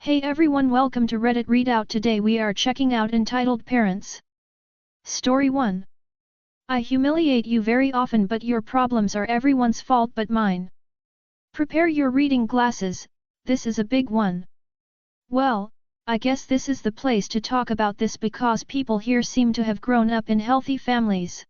Hey everyone, welcome to Reddit Readout. Today we are checking out Entitled Parents. Story 1. I humiliate you very often, but your problems are everyone's fault but mine. Prepare your reading glasses, this is a big one. Well, I guess this is the place to talk about this because people here seem to have grown up in healthy families.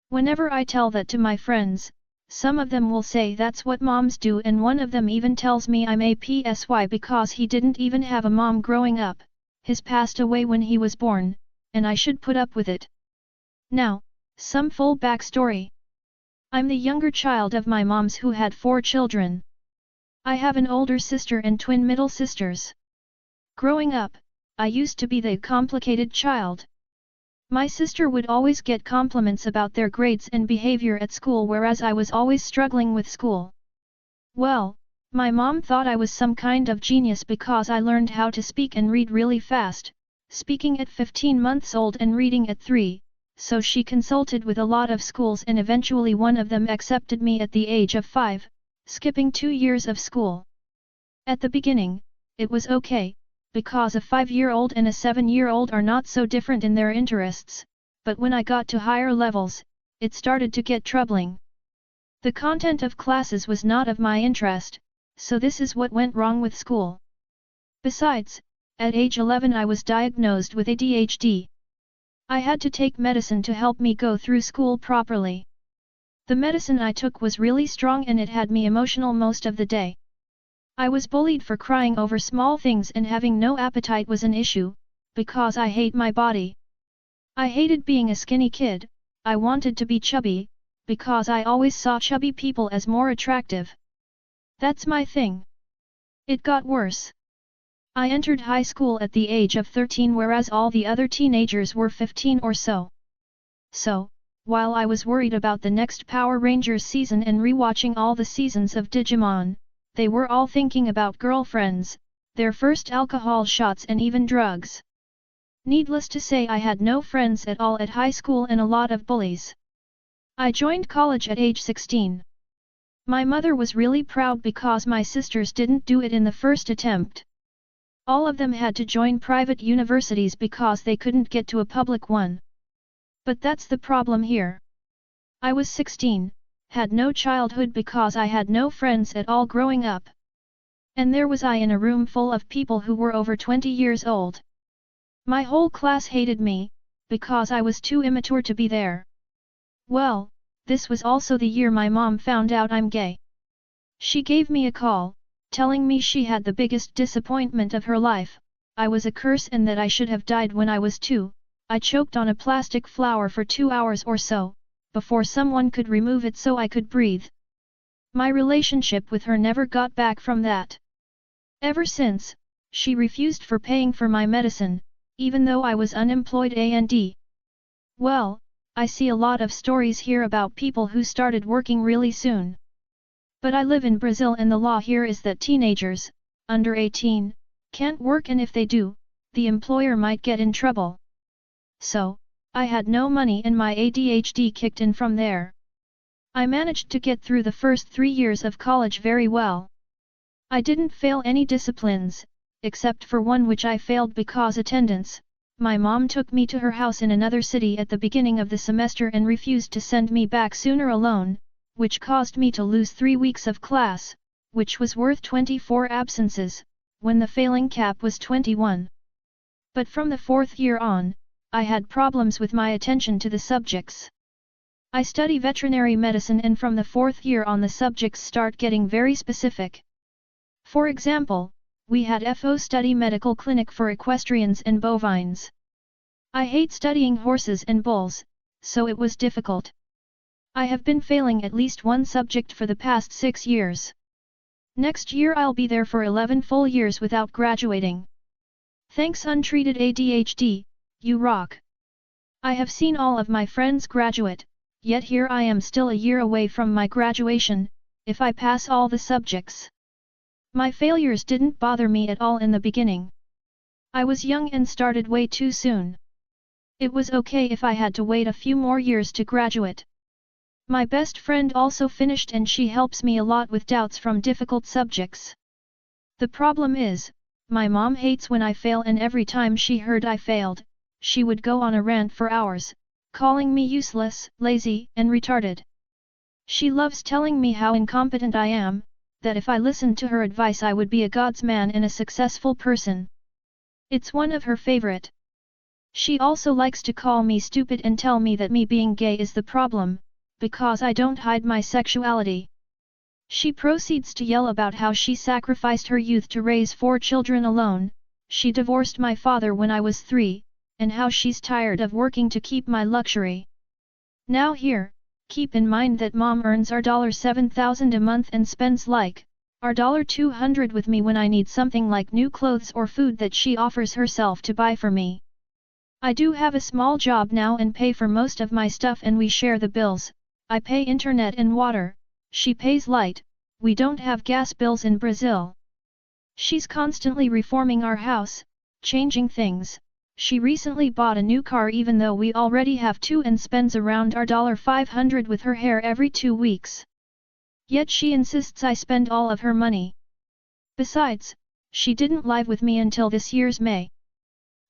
Whenever I tell that to my friends, some of them will say that's what moms do, and one of them even tells me I'm a PSY because he didn't even have a mom growing up, his passed away when he was born, and I should put up with it. Now, some full backstory. I'm the younger child of my moms who had 4 children. I have an older sister and twin middle sisters. Growing up, I used to be the complicated child. My sister would always get compliments about their grades and behavior at school, whereas I was always struggling with school. Well, my mom thought I was some kind of genius because I learned how to speak and read really fast, speaking at 15 months old and reading at 3, so she consulted with a lot of schools and eventually one of them accepted me at the age of 5, skipping 2 years of school. At the beginning, it was okay, because a 5-year-old and a 7-year-old are not so different in their interests, but when I got to higher levels, it started to get troubling. The content of classes was not of my interest, so this is what went wrong with school. Besides, at age 11 I was diagnosed with ADHD. I had to take medicine to help me go through school properly. The medicine I took was really strong and it had me emotional most of the day. I was bullied for crying over small things, and having no appetite was an issue, because I hate my body. I hated being a skinny kid, I wanted to be chubby, because I always saw chubby people as more attractive. That's my thing. It got worse. I entered high school at the age of 13, whereas all the other teenagers were 15 or so. So, while I was worried about the next Power Rangers season and rewatching all the seasons of Digimon, they were all thinking about girlfriends, their first alcohol shots and even drugs. Needless to say, I had no friends at all at high school and a lot of bullies. I joined college at age 16. My mother was really proud because my sisters didn't do it in the first attempt. All of them had to join private universities because they couldn't get to a public one. But that's the problem here. I was 16. Had no childhood because I had no friends at all growing up. And there was I in a room full of people who were over 20 years old. My whole class hated me, because I was too immature to be there. Well, this was also the year my mom found out I'm gay. She gave me a call, telling me she had the biggest disappointment of her life, I was a curse and that I should have died when I was 2. I choked on a plastic flower for 2 hours or so, before someone could remove it so I could breathe. My relationship with her never got back from that. Ever since, she refused for paying for my medicine, even though I was unemployed and. Well, I see a lot of stories here about people who started working really soon. But I live in Brazil and the law here is that teenagers, under 18, can't work, and if they do, the employer might get in trouble. So, I had no money and my ADHD kicked in from there. I managed to get through the first 3 years of college very well. I didn't fail any disciplines, except for one which I failed because attendance. My mom took me to her house in another city at the beginning of the semester and refused to send me back sooner alone, which caused me to lose 3 weeks of class, which was worth 24 absences, when the failing cap was 21. But from the 4th year on, I had problems with my attention to the subjects. I study veterinary medicine, and from the 4th year on the subjects start getting very specific. For example, we had FO study medical clinic for equestrians and bovines. I hate studying horses and bulls, so it was difficult. I have been failing at least one subject for the past 6 years. Next year I'll be there for 11 full years without graduating. Thanks untreated ADHD, you rock. I have seen all of my friends graduate, yet here I am still a year away from my graduation, if I pass all the subjects. My failures didn't bother me at all in the beginning. I was young and started way too soon. It was okay if I had to wait a few more years to graduate. My best friend also finished and she helps me a lot with doubts from difficult subjects. The problem is, My mom hates when I fail, and every time she heard I failed, she would go on a rant for hours, calling me useless, lazy, and retarded. She loves telling me how incompetent I am, that if I listened to her advice I would be a God's man and a successful person. It's one of her favorite. She also likes to call me stupid and tell me that me being gay is the problem, because I don't hide my sexuality. She proceeds to yell about how she sacrificed her youth to raise 4 children alone, she divorced my father when I was 3, and how she's tired of working to keep my luxury. Now here, keep in mind that mom earns our $7,000 a month and spends like our $200 with me when I need something like new clothes or food that she offers herself to buy for me. I do have a small job now and pay for most of my stuff, and we share the bills. I pay internet and water, she pays light, we don't have gas bills in Brazil. She's constantly reforming our house, changing things. She recently bought a new car even though we already have 2, and spends around our $500 with her hair every 2 weeks. Yet she insists I spend all of her money. Besides, she didn't live with me until this year's May.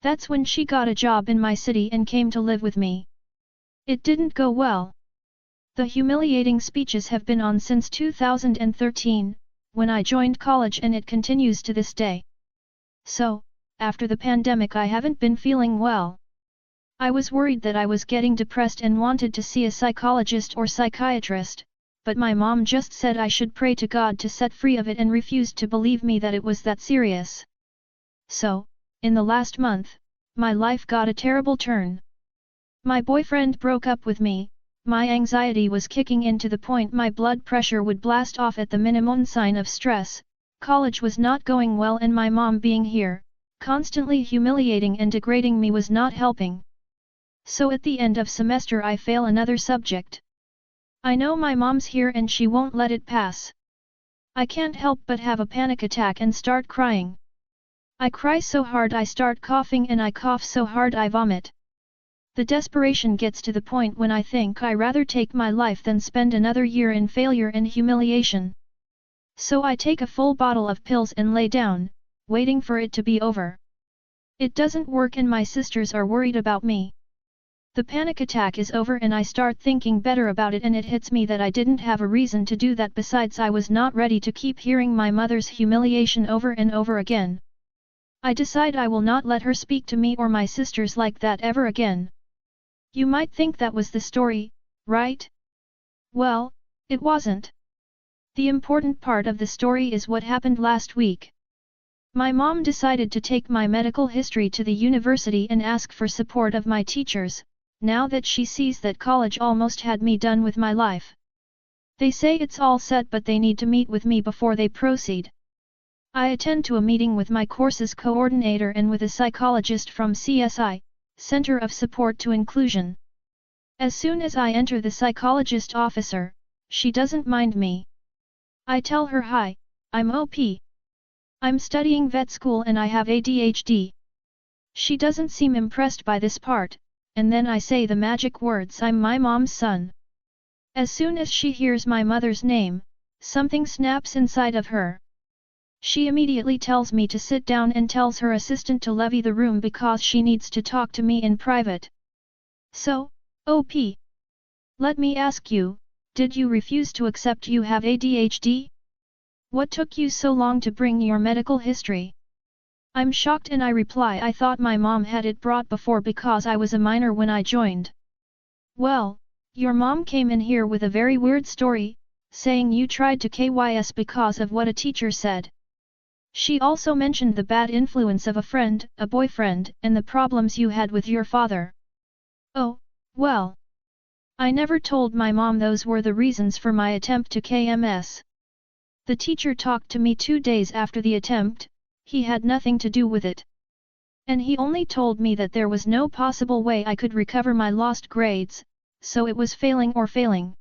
That's when she got a job in my city and came to live with me. It didn't go well. The humiliating speeches have been on since 2013, when I joined college, and it continues to this day. So, after the pandemic I haven't been feeling well. I was worried that I was getting depressed and wanted to see a psychologist or psychiatrist, but my mom just said I should pray to God to set free of it and refused to believe me that it was that serious. So, in the last month, my life got a terrible turn. My boyfriend broke up with me, my anxiety was kicking in to the point my blood pressure would blast off at the minimum sign of stress, college was not going well, and my mom being here, constantly humiliating and degrading me, was not helping. So at the end of semester I fail another subject. I know my mom's here and she won't let it pass. I can't help but have a panic attack and start crying. I cry so hard I start coughing, and I cough so hard I vomit. The desperation gets to the point when I think I rather take my life than spend another year in failure and humiliation. So I take a full bottle of pills and lay down, waiting for it to be over. It doesn't work, and my sisters are worried about me. The panic attack is over and I start thinking better about it, and it hits me that I didn't have a reason to do that. Besides, I was not ready to keep hearing my mother's humiliation over and over again. I decide I will not let her speak to me or my sisters like that ever again. You might think that was the story, right? Well, it wasn't. The important part of the story is what happened last week. My mom decided to take my medical history to the university and ask for support of my teachers, now that she sees that college almost had me done with my life. They say it's all set, but they need to meet with me before they proceed. I attend to a meeting with my course's coordinator and with a psychologist from CSI, Center of Support to Inclusion. As soon as I enter the psychologist officer, she doesn't mind me. I tell her, "Hi, I'm OP. I'm studying vet school and I have ADHD." She doesn't seem impressed by this part, and then I say the magic words, "I'm my mom's son." As soon as she hears my mother's name, something snaps inside of her. She immediately tells me to sit down and tells her assistant to leave the room because she needs to talk to me in private. So, OP, let me ask you, did you refuse to accept you have ADHD? What took you so long to bring your medical history? I'm shocked and I reply, I thought my mom had it brought before because I was a minor when I joined. Well, your mom came in here with a very weird story, saying you tried to KYS because of what a teacher said. She also mentioned the bad influence of a friend, a boyfriend, and the problems you had with your father. Oh, well. I never told my mom those were the reasons for my attempt to KMS. The teacher talked to me 2 days after the attempt, he had nothing to do with it. And he only told me that there was no possible way I could recover my lost grades, so it was failing or failing.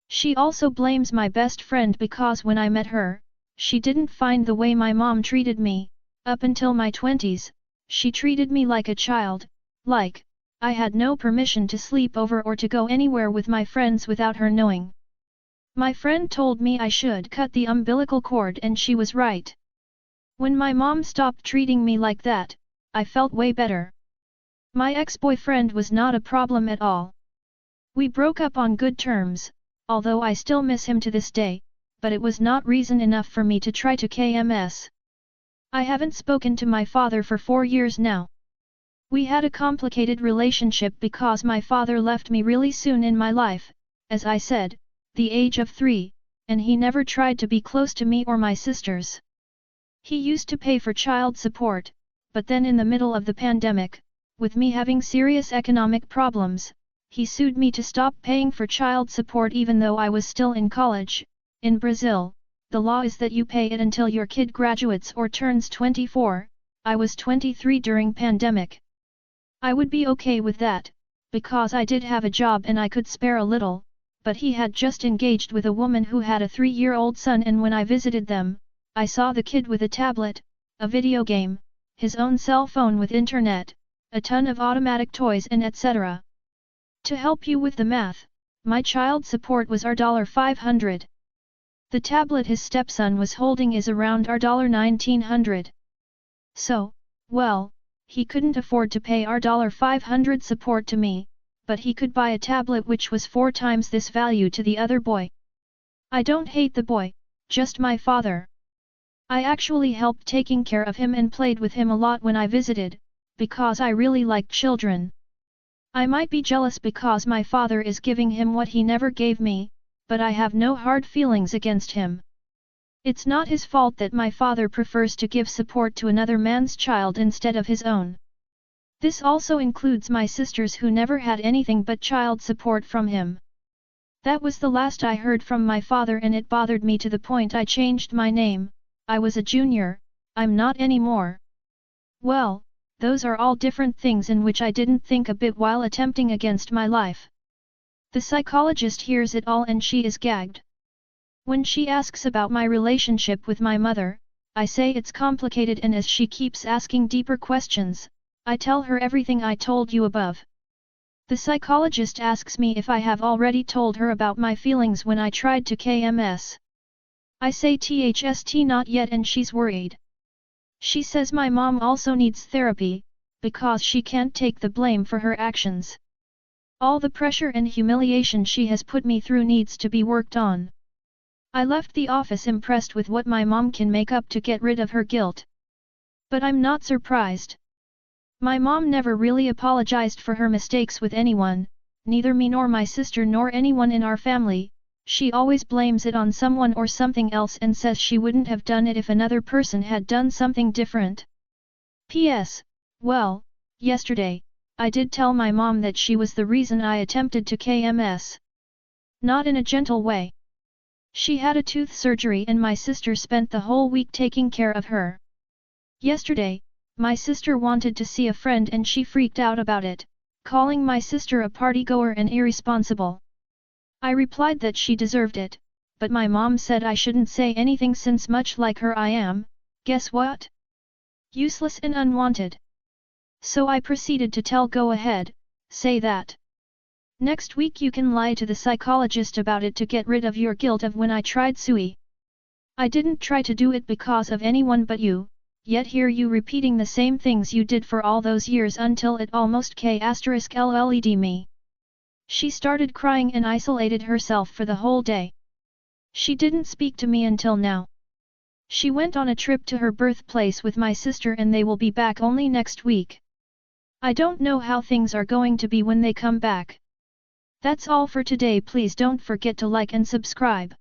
She also blames my best friend because when I met her, she didn't find the way my mom treated me. Up until my 20s, she treated me like a child, like I had no permission to sleep over or to go anywhere with my friends without her knowing. My friend told me I should cut the umbilical cord and she was right. When my mom stopped treating me like that, I felt way better. My ex-boyfriend was not a problem at all. We broke up on good terms, although I still miss him to this day, but it was not reason enough for me to try to KMS. I haven't spoken to my father for 4 years now. We had a complicated relationship because my father left me really soon in my life, as I said, the age of 3, and he never tried to be close to me or my sisters. He used to pay for child support, but then in the middle of the pandemic, with me having serious economic problems, he sued me to stop paying for child support even though I was still in college. In Brazil, the law is that you pay it until your kid graduates or turns 24, I was 23 during pandemic. I would be okay with that, because I did have a job and I could spare a little, but he had just engaged with a woman who had a 3-year-old son, and when I visited them, I saw the kid with a tablet, a video game, his own cell phone with internet, a ton of automatic toys and etc. To help you with the math, my child support was $500. The tablet his stepson was holding is around $1,900. So, well, he couldn't afford to pay $500 support to me, but he could buy a tablet which was 4 times this value to the other boy. I don't hate the boy, just my father. I actually helped taking care of him and played with him a lot when I visited, because I really liked children. I might be jealous because my father is giving him what he never gave me, but I have no hard feelings against him. It's not his fault that my father prefers to give support to another man's child instead of his own. This also includes my sisters who never had anything but child support from him. That was the last I heard from my father, and it bothered me to the point I changed my name. I was a junior, I'm not anymore. Well, those are all different things in which I didn't think a bit while attempting against my life. The psychologist hears it all and she is gagged. When she asks about my relationship with my mother, I say it's complicated, and as she keeps asking deeper questions, I tell her everything I told you above. The psychologist asks me if I have already told her about my feelings when I tried to KMS. I say THST not yet, and she's worried. She says my mom also needs therapy, because she can't take the blame for her actions. All the pressure and humiliation she has put me through needs to be worked on. I left the office impressed with what my mom can make up to get rid of her guilt. But I'm not surprised. My mom never really apologized for her mistakes with anyone, neither me nor my sister nor anyone in our family. She always blames it on someone or something else and says she wouldn't have done it if another person had done something different. P.S. Well, yesterday, I did tell my mom that she was the reason I attempted to KMS. Not in a gentle way. She had a tooth surgery and my sister spent the whole week taking care of her. Yesterday, my sister wanted to see a friend and she freaked out about it, calling my sister a partygoer and irresponsible. I replied that she deserved it, but my mom said I shouldn't say anything since much like her I am, guess what? Useless and unwanted. So I proceeded to tell go ahead, say that. Next week you can lie to the psychologist about it to get rid of your guilt of when I tried Sui. I didn't try to do it because of anyone but you, yet hear you repeating the same things you did for all those years until it almost k*LLED me. She started crying and isolated herself for the whole day. She didn't speak to me until now. She went on a trip to her birthplace with my sister and they will be back only next week. I don't know how things are going to be when they come back. That's all for today. Please don't forget to like and subscribe.